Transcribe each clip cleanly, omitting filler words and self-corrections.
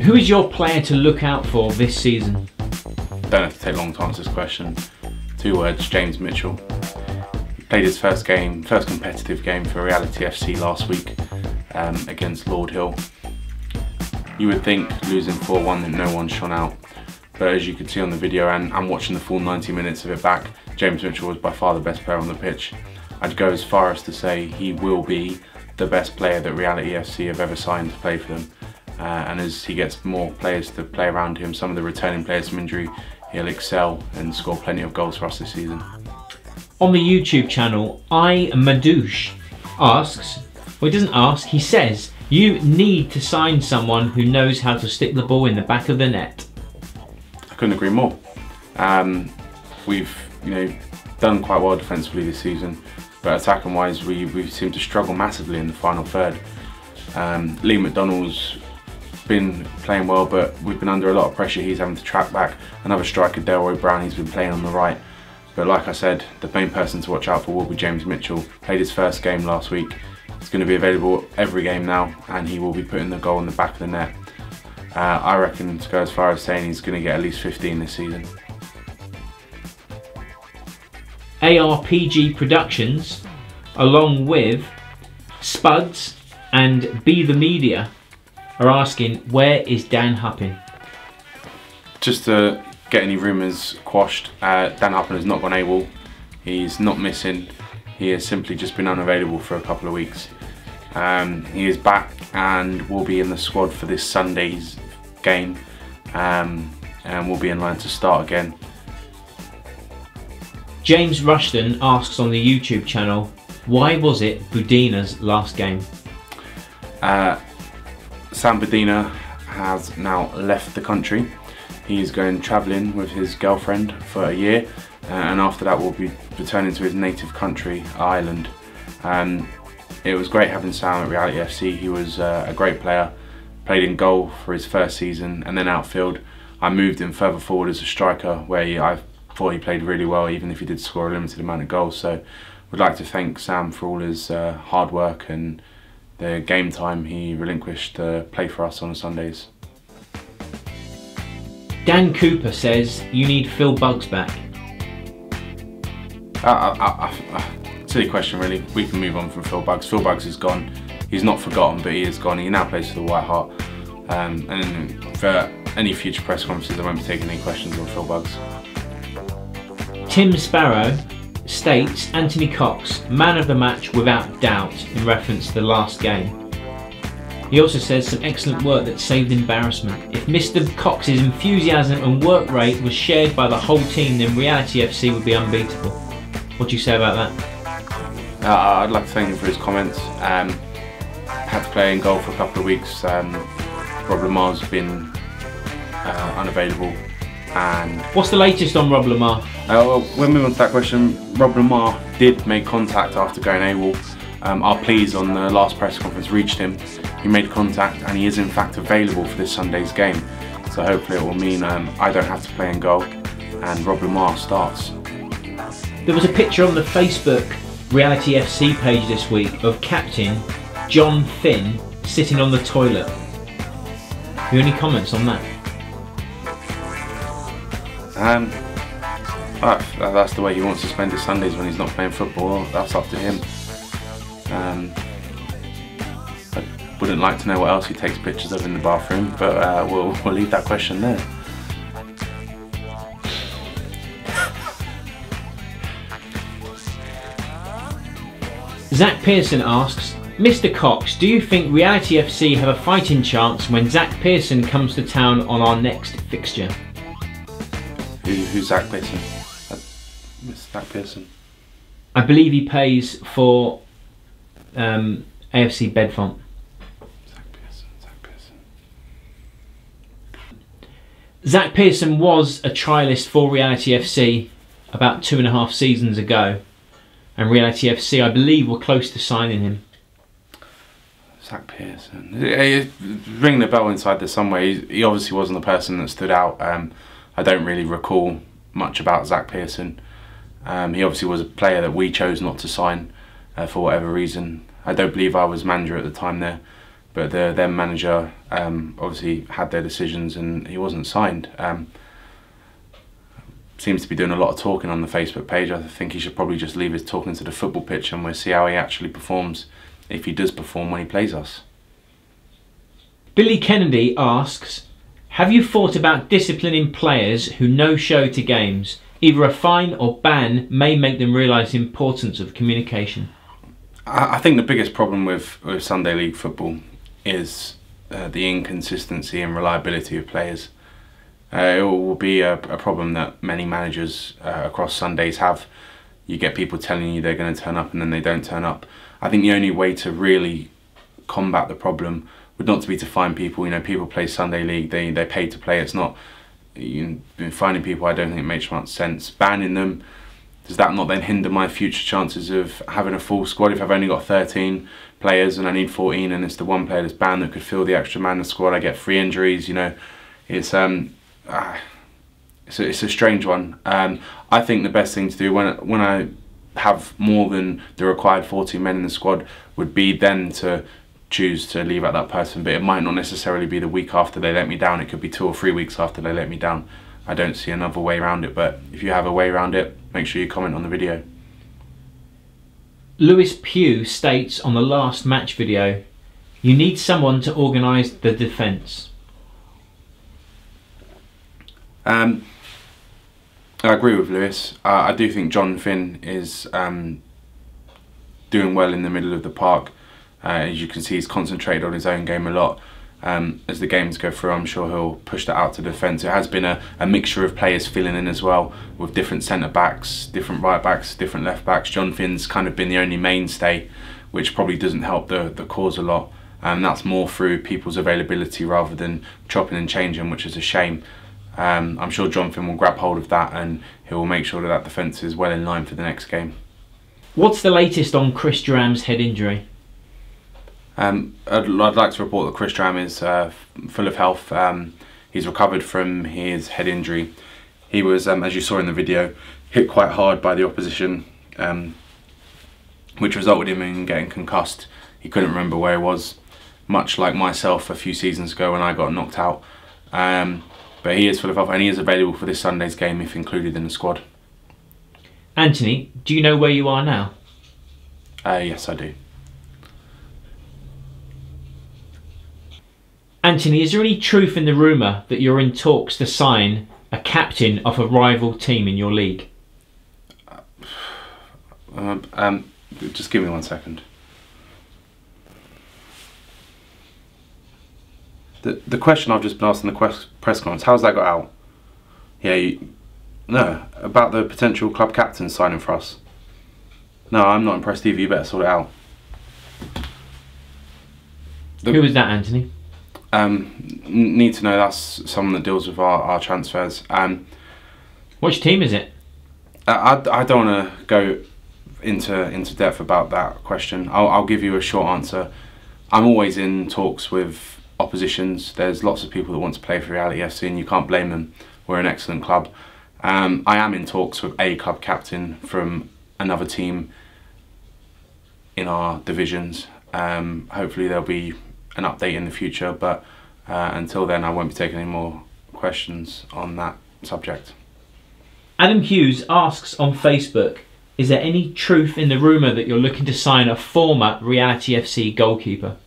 Who is your player to look out for this season? Don't have to take long to answer this question. 2 words: James Mitchell. He played his first competitive game for Reality FC last week against Lord Hill. You would think losing 4-1 that no one shone out, but as you could see on the video and watching the full 90 minutes of it back, James Mitchell was by far the best player on the pitch. I'd go as far as to say he will be the best player that Reality FC have ever signed to play for them. And as he gets more players to play around him, some of the returning players from injury, he'll excel and score plenty of goals for us this season. On the YouTube channel, Madouche asks, well, he doesn't ask, he says, you need to sign someone who knows how to stick the ball in the back of the net. I couldn't agree more. We've done quite well defensively this season, but attacking wise we seem to struggle massively in the final third. Lee McDonald's been playing well, but we've been under a lot of pressure. He's having to track back. Another striker, Delroy Brown, he's been playing on the right. But like I said, the main person to watch out for will be James Mitchell. Played his first game last week. He's going to be available every game now, and he will be putting the goal in the back of the net. I reckon to go as far as saying he's going to get at least 15 this season. ARPG Productions, along with Spuds and Be The Media, are asking, where is Dan Hutton? Just to get any rumours quashed, Dan Hutton has not gone AWOL. He's not missing. He has simply just been unavailable for a couple of weeks. He is back and will be in the squad for this Sunday's game, and will be in line to start again. James Rushton asks on the YouTube channel, why was it Bethina's last game? Sam Bethina has now left the country. He's going travelling with his girlfriend for a year, and after that will be returning to his native country, Ireland. It was great having Sam at Reality FC. He was a great player, played in goal for his first season and then outfield. I moved him further forward as a striker, where I thought he played really well, even if he did score a limited amount of goals. So we'd like to thank Sam for all his hard work and the game time he relinquished to play for us on Sundays. Dan Cooper says you need Phil Buggs back. Silly question really. We can move on from Phil Buggs. Phil Buggs is gone. He's not forgotten, but he is gone. He now plays for the White Hart. And for any future press conferences, I won't be taking any questions on Phil Buggs. Tim Sparrow states Anthony Cox, man of the match without doubt, in reference to the last game. He also says some excellent work that saved embarrassment. If Mr. Cox's enthusiasm and work rate was shared by the whole team, then Reality FC would be unbeatable. What do you say about that? I'd like to thank him for his comments. Had to play in goal for a couple of weeks. Rob Lamar's been unavailable. And what's the latest on Rob Lamar? Well, we'll move on to that question. Rob Lamar did make contact after going AWOL. Our pleas on the last press conference reached him. He made contact and he is in fact available for this Sunday's game. So hopefully it will mean I don't have to play in goal and Rob Lamar starts. There was a picture on the Facebook Reality FC page this week of Captain John Finn sitting on the toilet. Have you any comments on that? That's the way he wants to spend his Sundays when he's not playing football. That's up to him. I wouldn't like to know what else he takes pictures of in the bathroom, but we'll leave that question there. Zach Pearson asks, Mr. Cox, do you think Reality FC have a fighting chance when Zach Pearson comes to town on our next fixture? Who's Zach Pearson? Mr. Zach Pearson. I believe he plays for AFC Bedfont. Zach Pearson. Zach Pearson was a trialist for Reality FC about 2.5 seasons ago, and Reality FC, I believe, were close to signing him. Zach Pearson. He's ringing the bell inside there somewhere. He obviously wasn't the person that stood out. I don't really recall much about Zach Pearson. He obviously was a player that we chose not to sign for whatever reason. I don't believe I was manager at the time there, but their manager obviously had their decisions and he wasn't signed. Seems to be doing a lot of talking on the Facebook page. I think he should probably just leave his talking to the football pitch, and we'll see how he actually performs, if he does perform when he plays us. Billy Kennedy asks, have you thought about disciplining players who no-show to games? Either a fine or ban may make them realise the importance of communication. I think the biggest problem with Sunday League football is the inconsistency and reliability of players. It will be a problem that many managers across Sundays have. You get people telling you they're going to turn up and then they don't turn up. I think the only way to really combat the problem would not to be to fine people. You know, people play Sunday League, they pay to play. It's not, finding people, I don't think it makes much sense. Banning them, does that not then hinder my future chances of having a full squad? If I've only got 13 players and I need 14 and it's the one player that's banned that could fill the extra man in the squad, I get 3 injuries, you know. It's a strange one. I think the best thing to do when I have more than the required 14 men in the squad would be then to choose to leave out that person, but it might not necessarily be the week after they let me down. It could be 2 or 3 weeks after they let me down. I don't see another way around it, but if you have a way around it, make sure you comment on the video. Lewis Pugh states on the last match video, you need someone to organise the defence. I agree with Lewis. I do think John Finn is doing well in the middle of the park. As you can see, he's concentrated on his own game a lot. As the games go through, I'm sure he'll push that out to defence. It has been a mixture of players filling in as well, with different centre-backs, different right-backs, different left-backs. John Finn's kind of been the only mainstay, which probably doesn't help the cause a lot. And that's more through people's availability rather than chopping and changing, which is a shame. I'm sure John Finn will grab hold of that and he will make sure that defence is well in line for the next game. What's the latest on Chris Jerome's head injury? I'd like to report that Chris Jerome is full of health. He's recovered from his head injury. He was, as you saw in the video, hit quite hard by the opposition, which resulted in him getting concussed. He couldn't remember where he was, much like myself a few seasons ago when I got knocked out. But he is full of health and he is available for this Sunday's game if included in the squad. Anthony, do you know where you are now? Yes, I do. Anthony, is there any truth in the rumour that you're in talks to sign a captain of a rival team in your league? Just give me 1 second. The question I've just been asked in the press conference, how's that got out? Yeah, no, about the potential club captain signing for us. No, I'm not impressed either, you better sort it out. Who was that, Anthony? Need to know, that's someone that deals with our transfers. Which team is it? I don't want to go into depth about that question. I'll give you a short answer. I'm always in talks with oppositions. There's lots of people that want to play for Reality FC and you can't blame them. We're an excellent club. I am in talks with a club captain from another team in our divisions. Hopefully there'll be an update in the future, but until then I won't be taking any more questions on that subject. Adam Hughes asks on Facebook, is there any truth in the rumour that you're looking to sign a former Reality FC goalkeeper?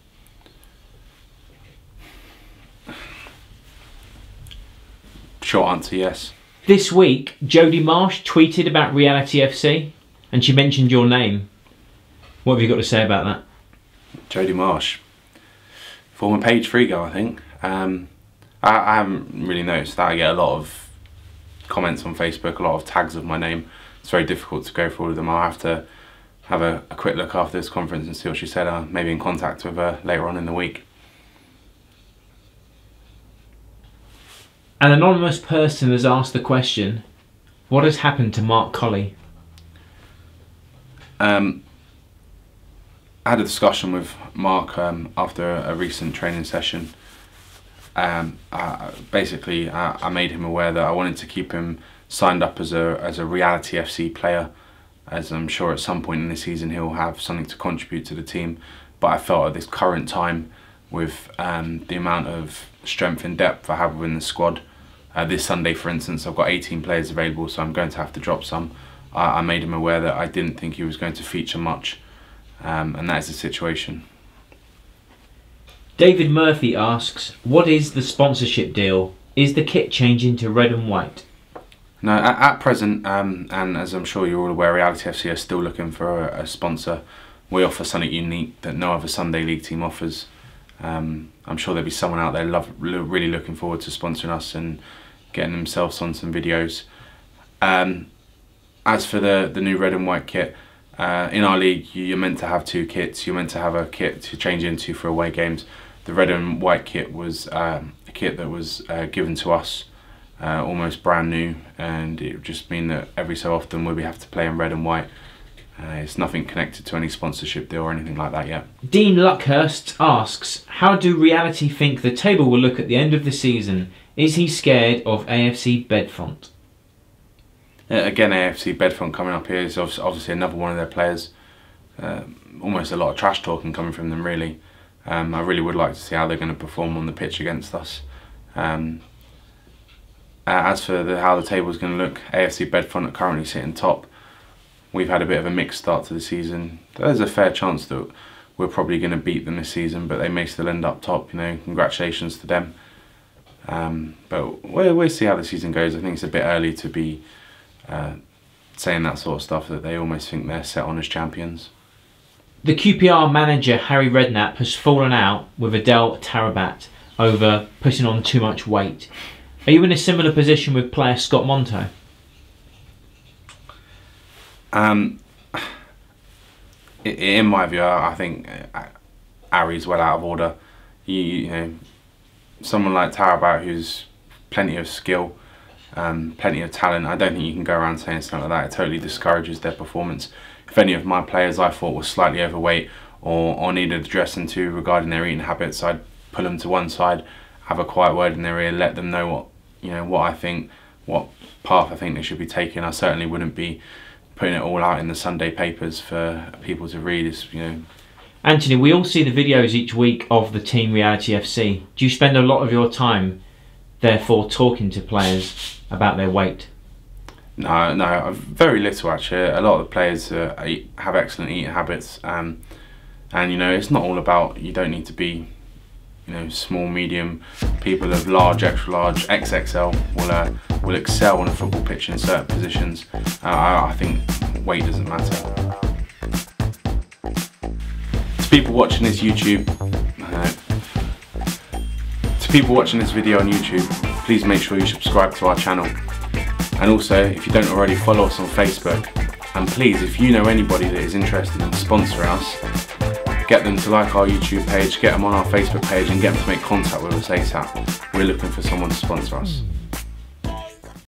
Short answer, yes. This week, Jodie Marsh tweeted about Reality FC and she mentioned your name. What have you got to say about that? Jodie Marsh, former Page 3 girl, I think. I haven't really noticed that. I get a lot of comments on Facebook, a lot of tags of my name. It's very difficult to go through all of them. I'll have to have a quick look after this conference and see what she said. I'm maybe in contact with her later on in the week. An anonymous person has asked the question, what has happened to Mark Collier? I had a discussion with Mark after a recent training session. Basically, I made him aware that I wanted to keep him signed up as a Reality FC player, as I'm sure at some point in the season he'll have something to contribute to the team. But I felt at this current time with the amount of strength and depth I have within the squad. This Sunday, for instance, I've got 18 players available, so I'm going to have to drop some. I made him aware that I didn't think he was going to feature much, and that is the situation. David Murphy asks, what is the sponsorship deal? Is the kit changing to red and white? No, at present, and as I'm sure you're all aware, Reality FC are still looking for a sponsor. We offer something unique that no other Sunday League team offers. I'm sure there'll be someone out there really looking forward to sponsoring us and getting themselves on some videos. As for the new red and white kit, in our league you're meant to have 2 kits. You're meant to have a kit to change into for away games. The red and white kit was a kit that was given to us almost brand new, and it would just mean that every so often we have to play in red and white. It's nothing connected to any sponsorship deal or anything like that yet. Dean Luckhurst asks, how do Reality think the table will look at the end of the season? Is he scared of AFC Bedfont? Again, AFC Bedfont coming up here is obviously another one of their players. Almost a lot of trash talking coming from them, really. I really would like to see how they're going to perform on the pitch against us. As for how the table is going to look, AFC Bedfont are currently sitting top. We've had a bit of a mixed start to the season. There's a fair chance that we're probably going to beat them this season, but they may still end up top. You know, congratulations to them. But we'll see how the season goes. I think it's a bit early to be saying that sort of stuff, that they almost think they're set on as champions. The QPR manager Harry Redknapp has fallen out with Adel Tarabat over putting on too much weight. Are you in a similar position with player Scott Monto? In my view, I think Harry's well out of order. You know, someone like Tarabat, who's plenty of skill, plenty of talent, I don't think you can go around saying something like that. It totally discourages their performance. If any of my players I thought were slightly overweight or needed addressing to regarding their eating habits, I'd pull them to one side, have a quiet word in their ear, let them know what I think, what path I think they should be taking. I certainly wouldn't be putting it all out in the Sunday papers for people to read. Antony, we all see the videos each week of the team Reality FC. Do you spend a lot of your time, therefore, talking to players about their weight? No, very little actually. A lot of the players have excellent eating habits, and you know, it's not all about, you don't need to be, you know, small, medium. People of large, extra large, XXL will excel on a football pitch in certain positions. I think weight doesn't matter. To people watching this video on YouTube, please make sure you subscribe to our channel. And also, if you don't already, follow us on Facebook. And please, if you know anybody that is interested in sponsoring us, get them to like our YouTube page, get them on our Facebook page, and get them to make contact with us ASAP. We're looking for someone to sponsor us.